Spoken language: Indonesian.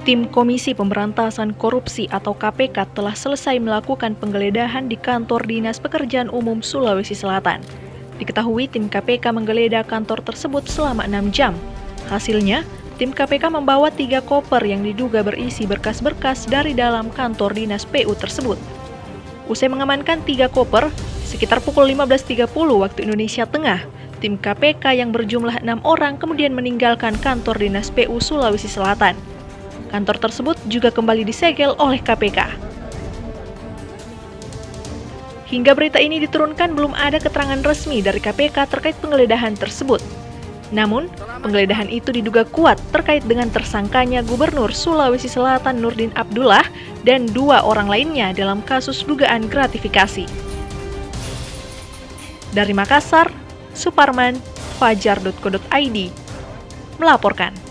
Tim Komisi Pemberantasan Korupsi atau KPK telah selesai melakukan penggeledahan di kantor Dinas Pekerjaan Umum Sulawesi Selatan. Diketahui tim KPK menggeledah kantor tersebut selama 6 jam. Hasilnya, tim KPK membawa 3 koper yang diduga berisi berkas-berkas dari dalam kantor Dinas PU tersebut. Usai mengamankan 3 koper, sekitar pukul 15.30 waktu Indonesia Tengah, tim KPK yang berjumlah 6 orang kemudian meninggalkan kantor Dinas PU Sulawesi Selatan. Kantor tersebut juga kembali disegel oleh KPK. Hingga berita ini diturunkan belum ada keterangan resmi dari KPK terkait penggeledahan tersebut. Namun, penggeledahan itu diduga kuat terkait dengan tersangkanya Gubernur Sulawesi Selatan Nurdin Abdullah dan 2 orang lainnya dalam kasus dugaan gratifikasi. Dari Makassar, Suparman, Fajar.co.id melaporkan.